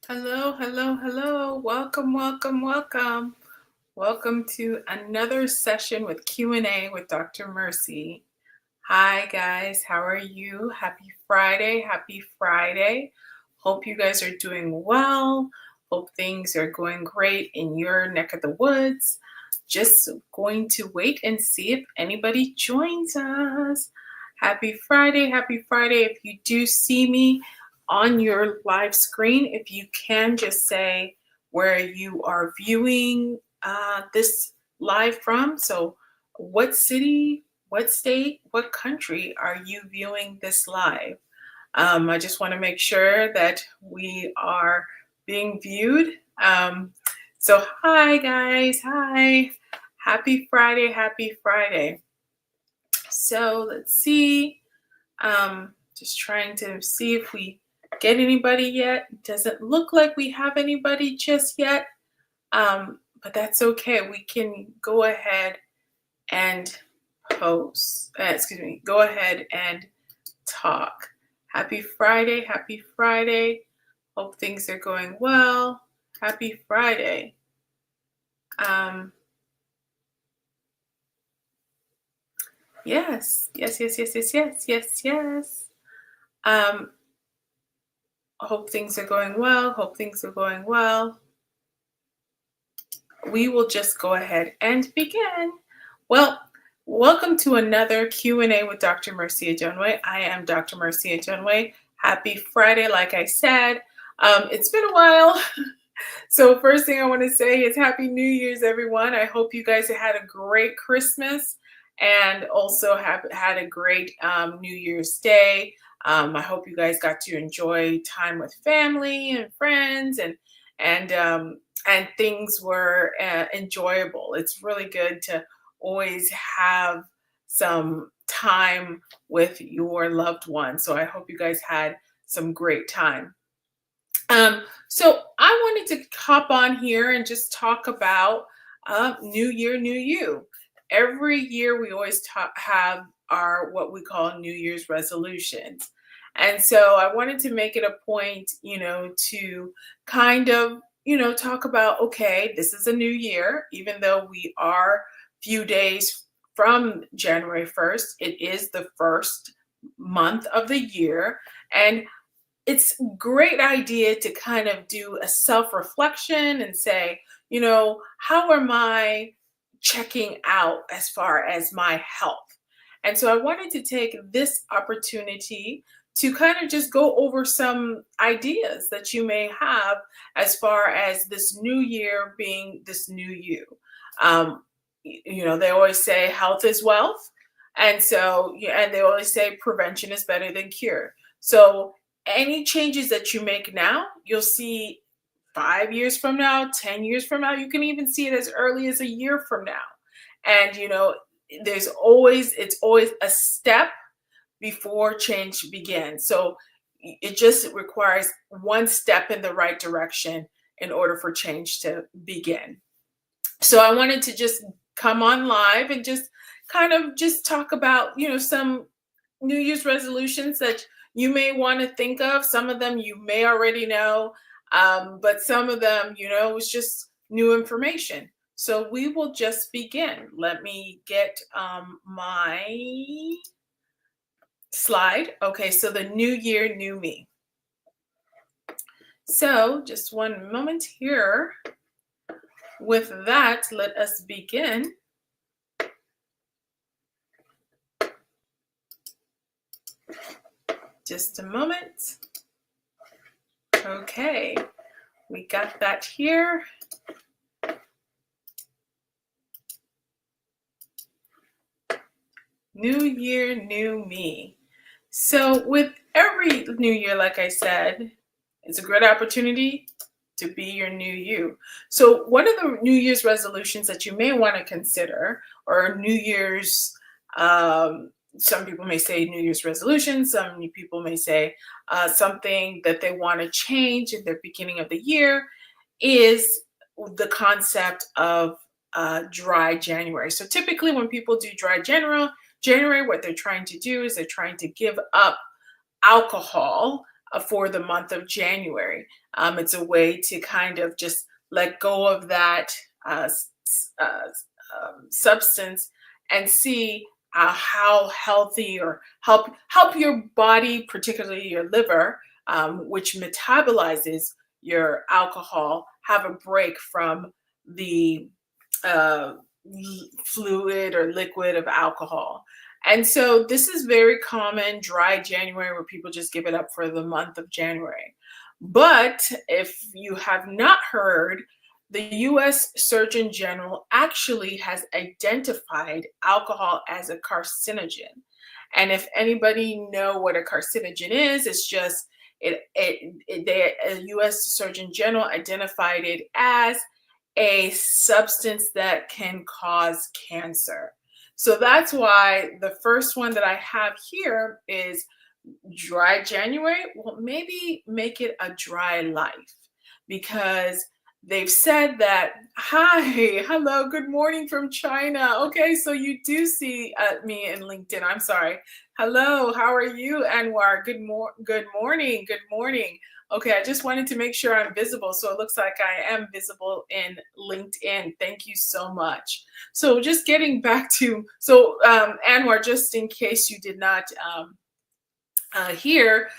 Hello, hello, hello. Welcome, welcome, welcome. Welcome to another session with Q&A with Dr. Mercy. Hi guys, how are you? Happy Friday. Happy Friday. Hope you guys are doing well. Hope things are going great in your neck of the woods. Just going to wait and see if anybody joins us. Happy Friday. Happy Friday. If you do see me on your live screen, if you can just say where you are viewing this live from. So, what city, what state, what country are you viewing this live? I just want to make sure that we are being viewed. So, hi guys, hi. Happy Friday, happy Friday. So, let's see. Just trying to see if we get anybody yet. Doesn't look like we have anybody just yet, but that's okay. We can go ahead and go ahead and talk. Happy Friday. Happy Friday. Hope things are going well. Happy Friday. Yes. Um, hope things are going well. Hope things are going well. We will just go ahead and begin. Well, welcome to another Q&A with Dr. Mercia Junway. I am Dr. Mercia Junway. Happy Friday, like I said. It's been a while. So first thing I want to say is Happy New Year's, everyone. I hope you guys had a great Christmas and also have had a great New Year's Day. I hope you guys got to enjoy time with family and friends, and things were enjoyable. It's really good to always have some time with your loved ones. So I hope you guys had some great time. So I wanted to hop on here and just talk about New Year, New You. Every year we always have our what we call New Year's resolutions. And so I wanted to make it a point, to kind of, talk about, okay, this is a new year, even though we are few days from January 1st, it is the first month of the year. And it's a great idea to kind of do a self-reflection and say, how am I checking out as far as my health? And so I wanted to take this opportunity to kind of just go over some ideas that you may have as far as this new year being this new you. They always say health is wealth. And so, and they always say prevention is better than cure. So any changes that you make now, you'll see 5 years from now, 10 years from now. You can even see it as early as a year from now. And, it's always a step before change begins. So it just requires one step in the right direction in order for change to begin. So I wanted to just come on live and just kind of just talk about, some New Year's resolutions that you may want to think of. Some of them you may already know, but some of them, it's just new information. So we will just begin. Let me get my slide. Okay, so the new year, new me. So just one moment here. With that, let us begin. Just a moment. Okay, we got that here. New year, new me. So with every new year, like I said, it's a great opportunity to be your new you. So one of the New Year's resolutions that you may want to consider, or New Year's, some people may say New Year's resolution, some people may say something that they want to change in the beginning of the year, is the concept of dry January. So typically when people do dry January, what they're trying to do is they're trying to give up alcohol for the month of January. It's a way to kind of just let go of that substance and see how healthy or help your body, particularly your liver, which metabolizes your alcohol, have a break from the uh, fluid or liquid of alcohol. And so this is very common, dry January, where people just give it up for the month of January. But if you have not heard, the US Surgeon General actually has identified alcohol as a carcinogen. And if anybody know what a carcinogen is, it's just a US Surgeon General identified it as a substance that can cause cancer. So that's why the first one that I have here is dry January. Well, maybe make it a dry life, because they've said that, hi, hello, good morning from China. Okay, so you do see me in LinkedIn. I'm sorry. Hello, how are you, Anwar? Good morning. Good morning. Okay, I just wanted to make sure I'm visible. So it looks like I am visible in LinkedIn. Thank you so much. So just getting back to, Anwar, just in case you did not here,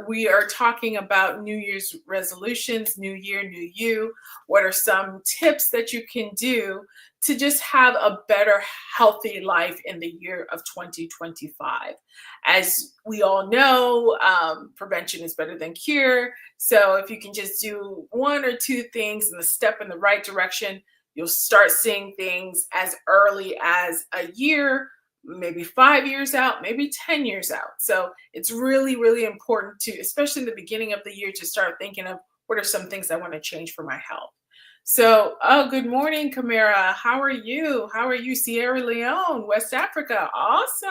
we are talking about New Year's resolutions, new year, new you. What are some tips that you can do to just have a better, healthy life in the year of 2025? As we all know, prevention is better than cure. So if you can just do one or two things and a step in the right direction, you'll start seeing things as early as a year, maybe 5 years out, maybe 10 years out. So it's really, really important to, especially in the beginning of the year, to start thinking of what are some things I want to change for my health. So, oh, good morning, Camara. How are you? How are you? Sierra Leone, West Africa. Awesome.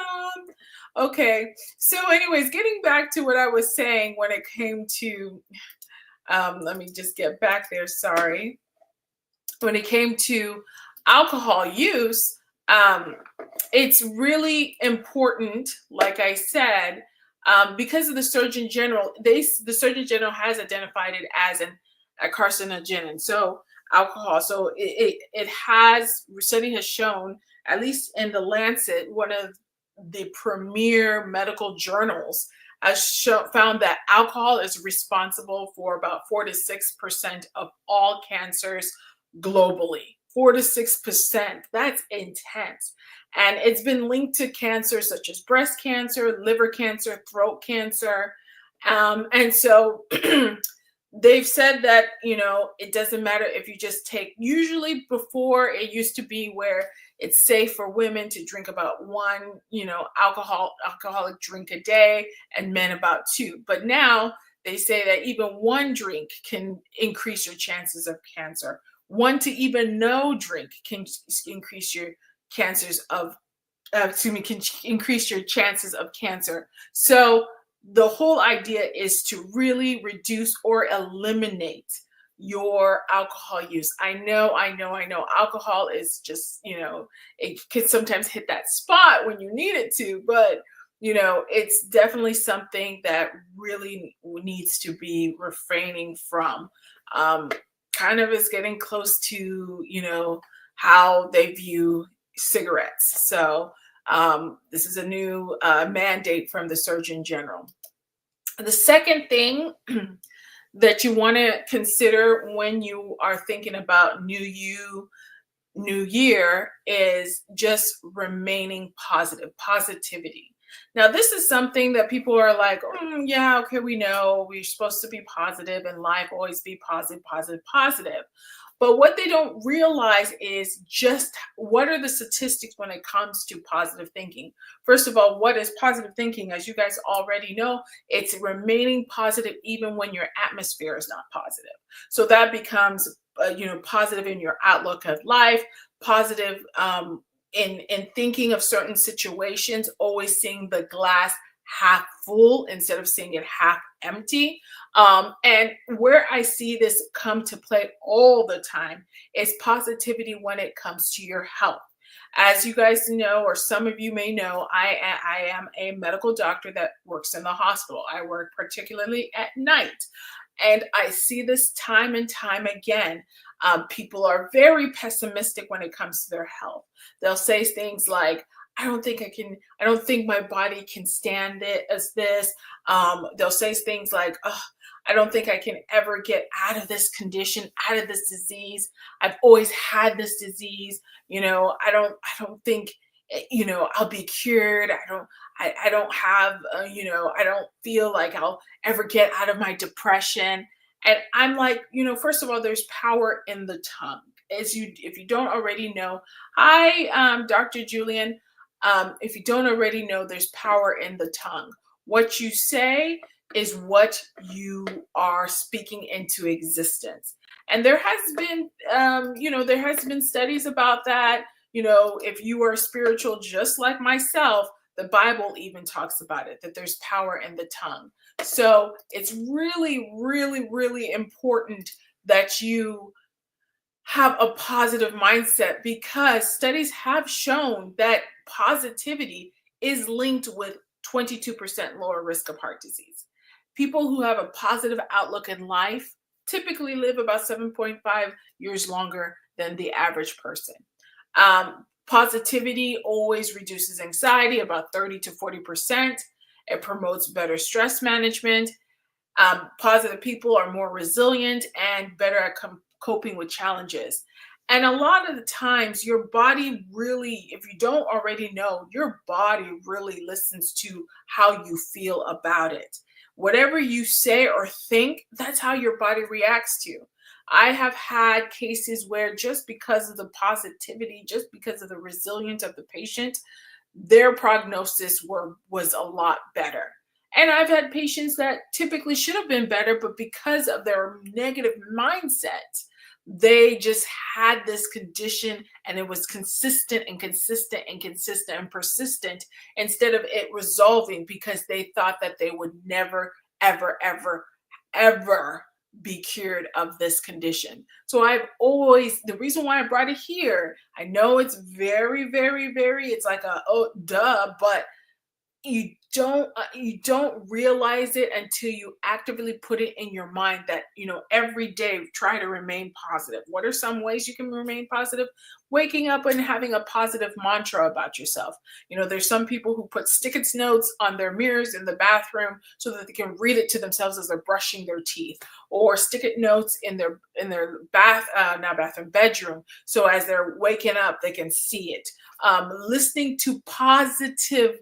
Okay. So, anyways, getting back to what I was saying when it came to, let me just get back there. Sorry. When it came to alcohol use, it's really important, like I said, because of the Surgeon General. The Surgeon General has identified it as a carcinogen, and so alcohol. So it has, study has shown, at least in the Lancet, one of the premier medical journals, has found that alcohol is responsible for about 4 to 6% of all cancers globally. 4 to 6%. That's intense. And it's been linked to cancer such as breast cancer, liver cancer, throat cancer. And so they've said that, it doesn't matter if you just take, usually before it used to be where it's safe for women to drink about one, alcoholic drink a day, and men about two. But now they say that even one drink can increase your chances of cancer. One to even no drink can increase your chances of cancer. So the whole idea is to really reduce or eliminate your alcohol use. I know. Alcohol is just, it can sometimes hit that spot when you need it to, but it's definitely something that really needs to be refraining from. Kind of is getting close to, how they view cigarettes. So this is a new mandate from the Surgeon General. The second thing that you want to consider when you are thinking about new year is just remaining positivity. Now, this is something that people are like, yeah, okay, we know we're supposed to be positive in life, always be positive, positive, positive. But what they don't realize is just what are the statistics when it comes to positive thinking. First of all, what is positive thinking? As you guys already know, it's remaining positive even when your atmosphere is not positive. So that becomes, positive in your outlook of life, positive in thinking of certain situations, always seeing the glass half full instead of seeing it half empty. And where I see this come to play all the time is positivity when it comes to your health. As you guys know, or some of you may know, I am a medical doctor that works in the hospital. I work particularly at night. And I see this time and time again. People are very pessimistic when it comes to their health. They'll say things like, I don't think my body can stand it as this. They'll say things like, oh, I don't think I can ever get out of this condition, out of this disease. I've always had this disease. I don't think, I'll be cured. I don't have, I don't feel like I'll ever get out of my depression. And I'm like, first of all, there's power in the tongue. If you don't already know, hi, Dr. Julian. If you don't already know, there's power in the tongue. What you say is what you are speaking into existence. And there has been, there has been studies about that. If you are spiritual, just like myself, the Bible even talks about it, that there's power in the tongue. So it's really, really, really important that you have a positive mindset, because studies have shown that positivity is linked with 22% lower risk of heart disease. People who have a positive outlook in life typically live about 7.5 years longer than the average person. Positivity always reduces anxiety about 30 to 40%. It promotes better stress management. Positive people are more resilient and better at coping with challenges. And a lot of the times, your body really, if you don't already know, your body really listens to how you feel about it. Whatever you say or think, that's how your body reacts to. I have had cases where, just because of the positivity, just because of the resilience of the patient, their prognosis was a lot better. And I've had patients that typically should have been better, but because of their negative mindset, they just had this condition, and it was consistent and consistent and consistent and persistent, instead of it resolving, because they thought that they would never, ever, ever, ever be cured of this condition. So the reason why I brought it here, I know it's very, very, very, it's like oh, duh, but you don't realize it until you actively put it in your mind that, every day try to remain positive. What are some ways you can remain positive? Waking up and having a positive mantra about yourself. There's some people who put sticky notes on their mirrors in the bathroom so that they can read it to themselves as they're brushing their teeth, or sticky notes in their bedroom, so as they're waking up they can see it. Listening to positive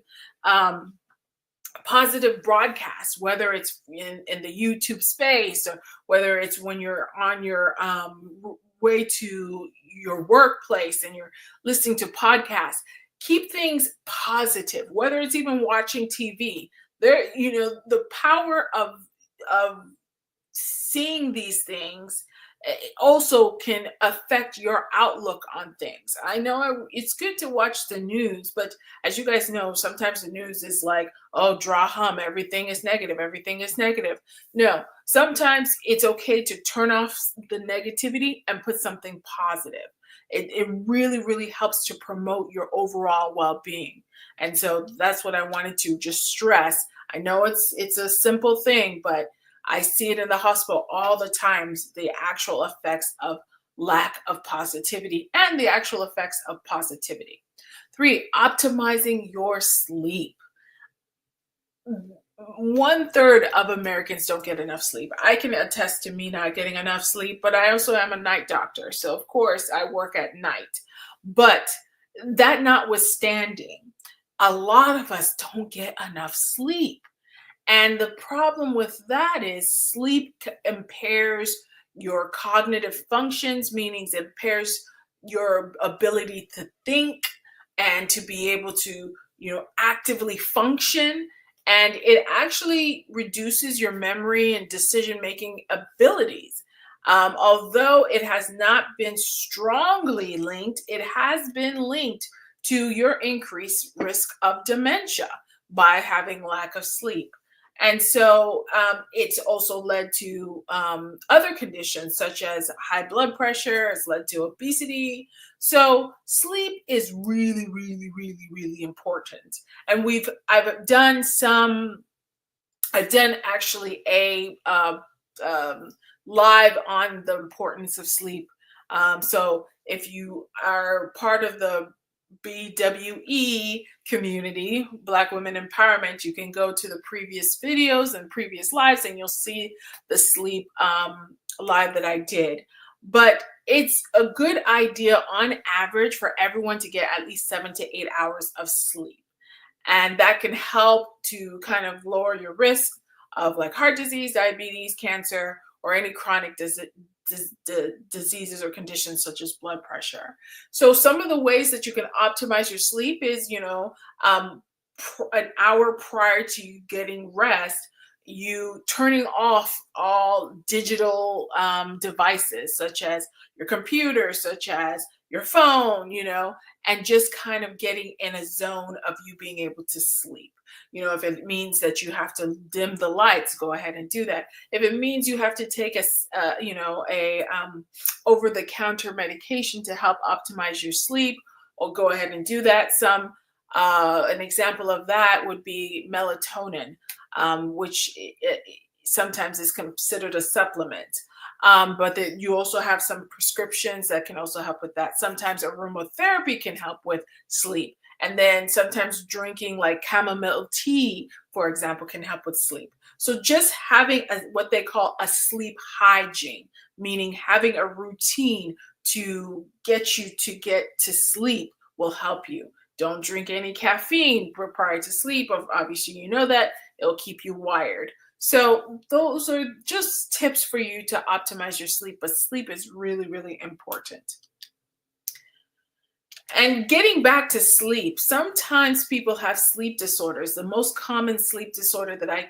broadcasts, whether it's in the YouTube space, or whether it's when you're on your way to your workplace and you're listening to podcasts. Keep things positive, whether it's even watching TV. The power of seeing these things also can affect your outlook on things. I know it's good to watch the news, but as you guys know, sometimes the news is like, oh, draw hum, everything is negative, everything is negative. No, sometimes it's okay to turn off the negativity and put something positive. It really, really helps to promote your overall well-being. And so that's what I wanted to just stress. I know it's a simple thing, but I see it in the hospital all the times, the actual effects of lack of positivity and the actual effects of positivity. 3, optimizing your sleep. 1/3 of Americans don't get enough sleep. I can attest to me not getting enough sleep, but I also am a night doctor. So of course I work at night. But that notwithstanding, a lot of us don't get enough sleep. And the problem with that is sleep impairs your cognitive functions, meaning it impairs your ability to think and to be able to, actively function. And it actually reduces your memory and decision-making abilities. Although it has not been strongly linked, it has been linked to your increased risk of dementia by having lack of sleep. And so it's also led to other conditions such as high blood pressure, has led to obesity. So sleep is really, really, really, really important. And I've done actually a live on the importance of sleep. So if you are part of the BWE community, Black Women Empowerment, you can go to the previous videos and previous lives and you'll see the sleep live that I did. But it's a good idea on average for everyone to get at least 7 to 8 hours of sleep. And that can help to kind of lower your risk of like heart disease, diabetes, cancer, or any chronic diseases or conditions such as blood pressure. So some of the ways that you can optimize your sleep is, an hour prior to you getting rest, you turning off all digital devices such as your computer, such as your phone, and just kind of getting in a zone of you being able to sleep. If it means that you have to dim the lights, go ahead and do that. If it means you have to take a over the counter medication to help optimize your sleep, or go ahead and do that. An example of that would be melatonin, which sometimes is considered a supplement. But you also have some prescriptions that can also help with that. Sometimes aromatherapy can help with sleep. And then sometimes drinking like chamomile tea, for example, can help with sleep. So just having what they call a sleep hygiene, meaning having a routine to get you to get to sleep, will help you. Don't drink any caffeine prior to sleep. Obviously, you know that it'll keep you wired. So those are just tips for you to optimize your sleep, but sleep is really, really important. And getting back to sleep, sometimes people have sleep disorders. The most common sleep disorder that I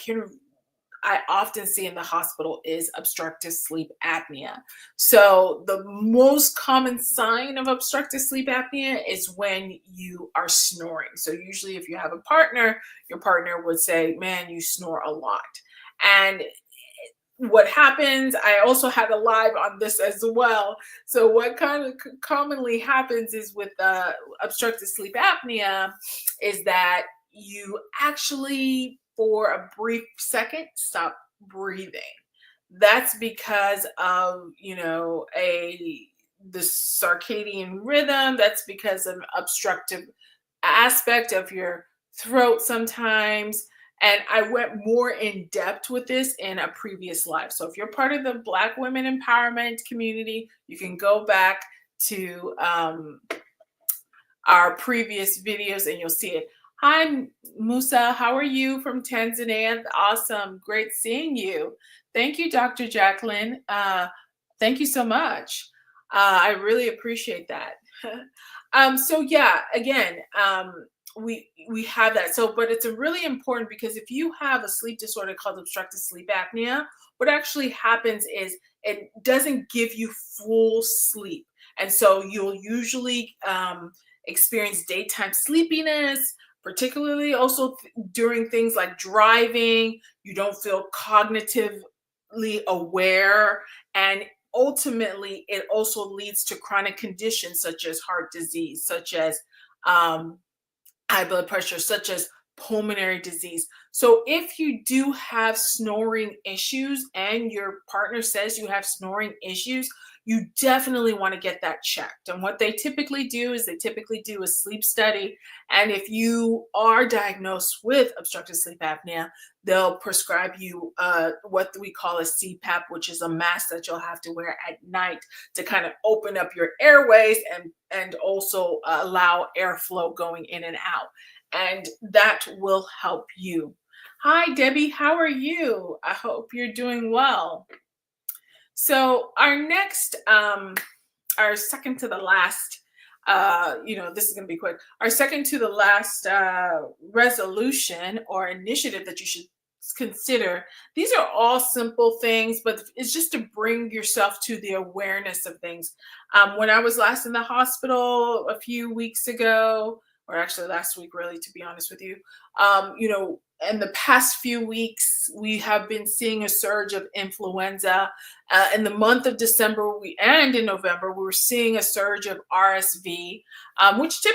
often see in the hospital is obstructive sleep apnea. So the most common sign of obstructive sleep apnea is when you are snoring. So usually if you have a partner, your partner would say, "Man, you snore a lot." And what happens, I also had a live on this as well. So what kind of commonly happens is with obstructive sleep apnea is that you actually for a brief second stop breathing. That's because of the circadian rhythm. That's because of obstructive aspect of your throat sometimes. And I went more in depth with this in a previous live. So if you're part of the Black Women Empowerment community, you can go back to our previous videos and you'll see it. Hi, Musa. How are you from Tanzania? Awesome. Great seeing you. Thank you, Dr. Jacqueline. Thank you so much. I really appreciate that. So yeah, again, we have that. So, but it's a really important because if you have a sleep disorder called obstructive sleep apnea, what actually happens is it doesn't give you full sleep. And so you'll usually experience daytime sleepiness, particularly also during things like driving. You don't feel cognitively aware. And ultimately, it also leads to chronic conditions such as heart disease, such as high blood pressure, such as pulmonary disease. So if you do have snoring issues and your partner says you have snoring issues, you definitely want to get that checked. And what they typically do is they typically do a sleep study. And if you are diagnosed with obstructive sleep apnea, they'll prescribe you what we call a CPAP, which is a mask that you'll have to wear at night to kind of open up your airways and also allow airflow going in and out. And that will help you. Hi, Debbie. How are you? I hope you're doing well. So our next, our second to the last, this is going to be quick. Our second to the last resolution or initiative that you should consider. These are all simple things, but it's just to bring yourself to the awareness of things. When I was last in the hospital a few weeks ago, or actually last week, really, to be honest with you. In the past few weeks, we have been seeing a surge of influenza. In the month of December and in November, we were seeing a surge of RSV, which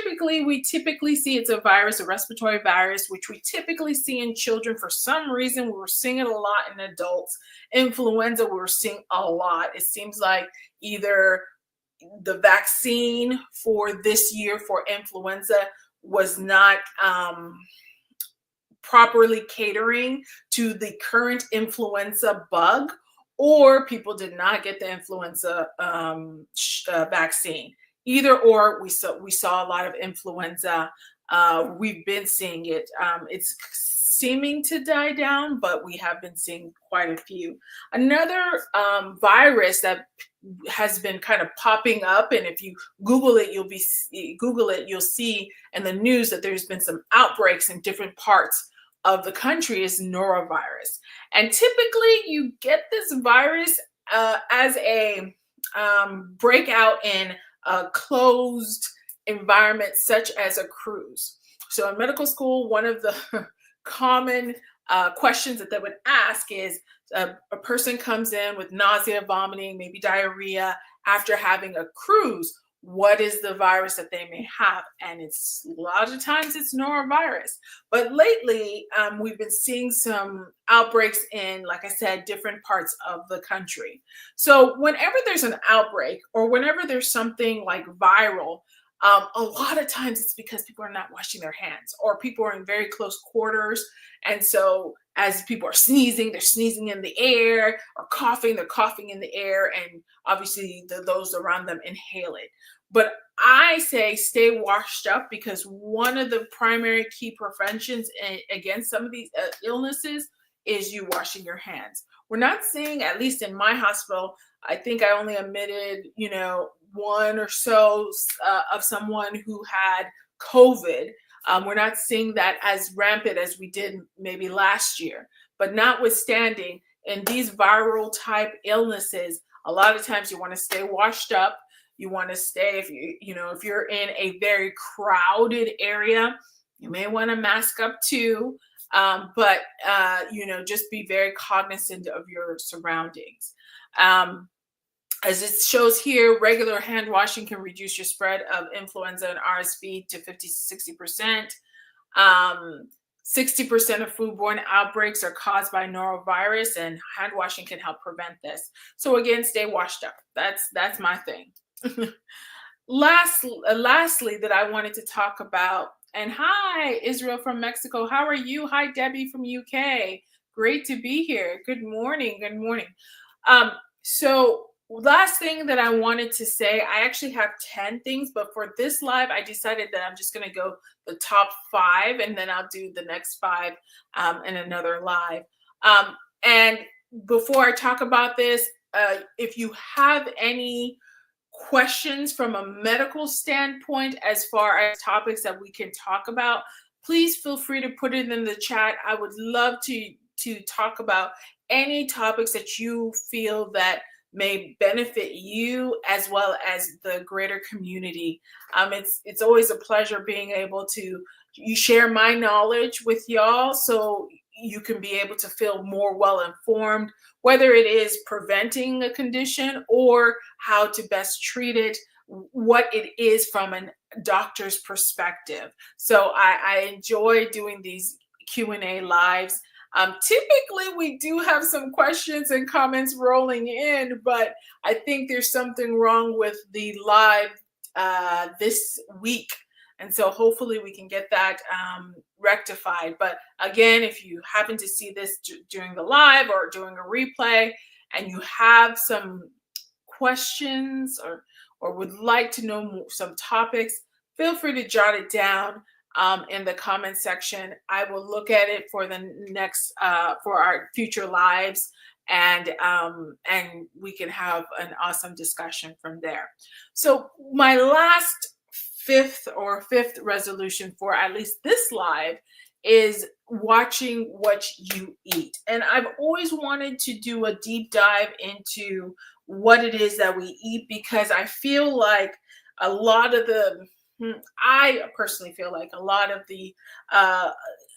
we typically see it's a virus, a respiratory virus, which we typically see in children. For some reason, we were seeing it a lot in adults. Influenza, we were seeing a lot. It seems like either the vaccine for this year for influenza was not properly catering to the current influenza bug, or people did not get the influenza vaccine. Either or, we saw a lot of influenza. We've been seeing it. It's seeming to die down, but we have been seeing quite a few. Another virus that has been kind of popping up, and if you Google it, you'll see in the news that there's been some outbreaks in different parts of the country, is norovirus. And typically you get this virus as a breakout in a closed environment such as a cruise. So in medical school, one of the common questions that they would ask is a person comes in with nausea, vomiting, maybe diarrhea after having a cruise. What is the virus that they may have? And it's a lot of times it's norovirus. But lately, we've been seeing some outbreaks in, like I said, different parts of the country. So whenever there's an outbreak or whenever there's something like viral, a lot of times it's because people are not washing their hands, or people are in very close quarters. And so as people are sneezing, they're sneezing in the air, or coughing, they're coughing in the air. And obviously those around them inhale it. But I say stay washed up, because one of the primary key preventions against some of these illnesses is you washing your hands. We're not seeing, at least in my hospital, I think I only admitted, one or so of someone who had COVID. We're not seeing that as rampant as we did maybe last year. But notwithstanding, in these viral type illnesses, a lot of times you want to stay washed up. You want to stay, if you're in a very crowded area, you may want to mask up too. But just be very cognizant of your surroundings. As it shows here, regular hand washing can reduce your spread of influenza and RSV to 50 to 60%. 60% of foodborne outbreaks are caused by norovirus, and hand washing can help prevent this. So again, stay washed up. That's my thing. Lastly, that I wanted to talk about, and hi, Israel from Mexico. How are you? Hi, Debbie from UK. Great to be here. Good morning. Good morning. So last thing that I wanted to say, I actually have 10 things, but for this live, I decided that I'm just going to go the top 5, and then I'll do the next 5 in another live. And before I talk about this, if you have any questions from a medical standpoint as far as topics that we can talk about, please feel free to put it in the chat. I would love to talk about any topics that you feel that may benefit you as well as the greater community. It's always a pleasure being able to share my knowledge with y'all, so you can be able to feel more well informed, whether it is preventing a condition or how to best treat it, what it is from a doctor's perspective. So I enjoy doing these Q&A lives. Typically, we do have some questions and comments rolling in, but I think there's something wrong with the live this week. And so hopefully we can get that rectified. But again, if you happen to see this during the live or during a replay and you have some questions or would like to know some topics, feel free to jot it down in the comment section. I will look at it for the next for our future lives, and we can have an awesome discussion from there. So my last fifth resolution for at least this live is watching what you eat. And I've always wanted to do a deep dive into what it is that we eat, because I feel like a lot of the I personally feel like a lot of the uh,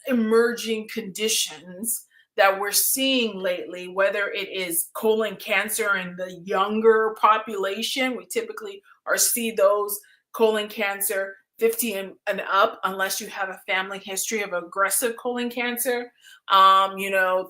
emerging conditions that we're seeing lately, whether it is colon cancer in the younger population, we typically are see those colon cancer 50 and up, unless you have a family history of aggressive colon cancer.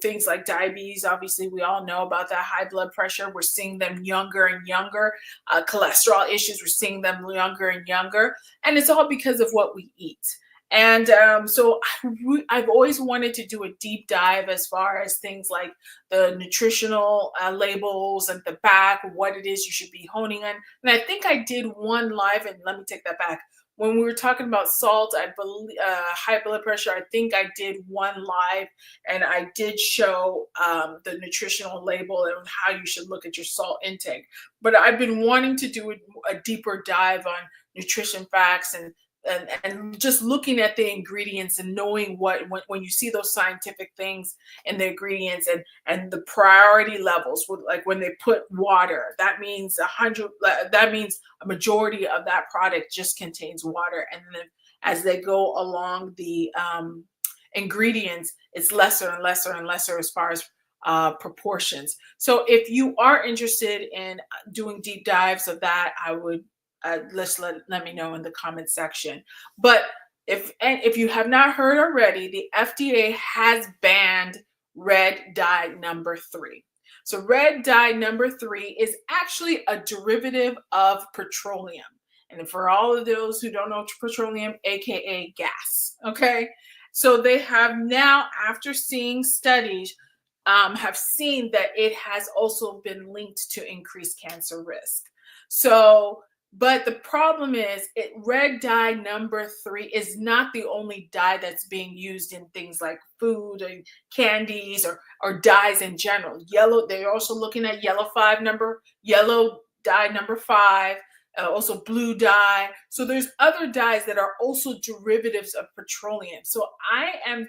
Things like diabetes, obviously, we all know about that. High blood pressure, we're seeing them younger and younger. Cholesterol issues, we're seeing them younger and younger. And it's all because of what we eat. And I've always wanted to do a deep dive as far as things like the nutritional labels and the back, what it is you should be honing on. And I think I did one live, and let me take that back. When we were talking about salt, I believe high blood pressure, I think I did one live, and I did show the nutritional label and how you should look at your salt intake. But I've been wanting to do a deeper dive on nutrition facts and just looking at the ingredients and knowing when you see those scientific things in the ingredients and the priority levels, like when they put water, that means a majority of that product just contains water, and then as they go along the ingredients, it's lesser and lesser and lesser as far as proportions. So if you are interested in doing deep dives of that, I would let me know in the comment section. But if you have not heard already, the FDA has banned red dye number 3. So red dye number 3 is actually a derivative of petroleum. And for all of those who don't know petroleum, aka gas, okay? So they have now, after seeing studies, have seen that it has also been linked to increased cancer risk. So but the problem is, red dye number 3 is not the only dye that's being used in things like food and candies or dyes in general. Yellow, they're also looking at yellow dye number 5, also blue dye. So there's other dyes that are also derivatives of petroleum. So I am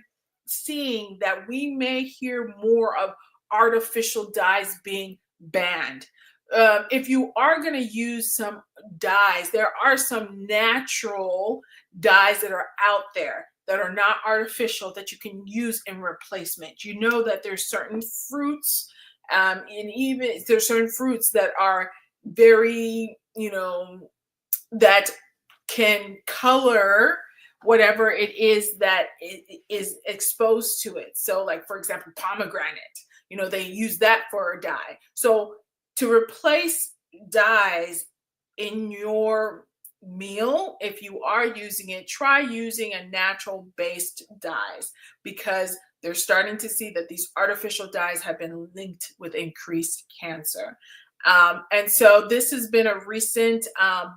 seeing that we may hear more of artificial dyes being banned. If you are going to use some dyes, there are some natural dyes that are out there that are not artificial that you can use in replacement. You know that there's certain fruits, and even there's certain fruits that are very, that can color whatever it is that is exposed to it. So, like, for example, pomegranate, they use that for a dye. So to replace dyes in your meal, if you are using it, try using a natural based dyes, because they're starting to see that these artificial dyes have been linked with increased cancer. And so this has been a recent, I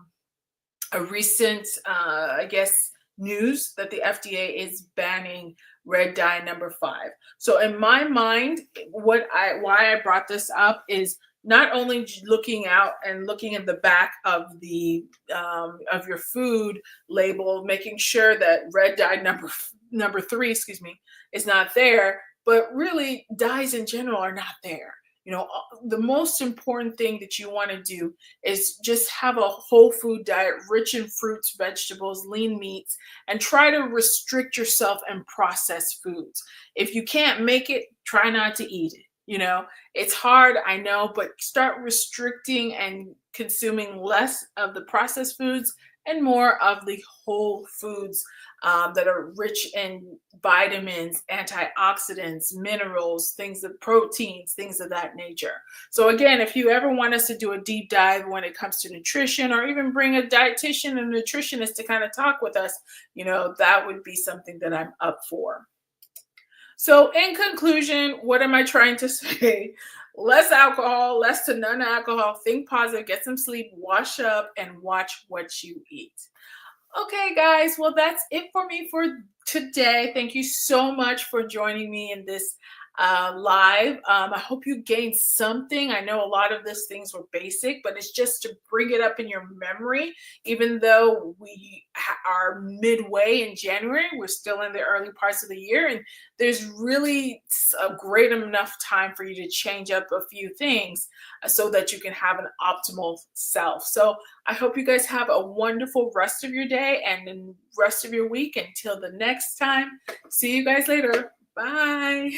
guess, news that the FDA is banning red dye number 5. So in my mind, why I brought this up is not only looking out and looking at the back of the of your food label, making sure that red dye number 3, is not there, but really dyes in general are not there. The most important thing that you want to do is just have a whole food diet rich in fruits, vegetables, lean meats, and try to restrict yourself in processed foods. If you can't make it, try not to eat it. It's hard, I know, but start restricting and consuming less of the processed foods and more of the whole foods that are rich in vitamins, antioxidants, minerals, proteins, things of that nature. So again, if you ever want us to do a deep dive when it comes to nutrition, or even bring a dietitian and nutritionist to kind of talk with us, that would be something that I'm up for. So in conclusion, what am I trying to say? Less alcohol, less to none alcohol, think positive, get some sleep, wash up, and watch what you eat. Okay, guys, well, that's it for me for today. Thank you so much for joining me in this live. I hope you gained something. I know a lot of these things were basic, but it's just to bring it up in your memory. Even though we are midway in January, we're still in the early parts of the year, and there's really a great enough time for you to change up a few things so that you can have an optimal self. So I hope you guys have a wonderful rest of your day and the rest of your week. Until the next time, see you guys later. Bye.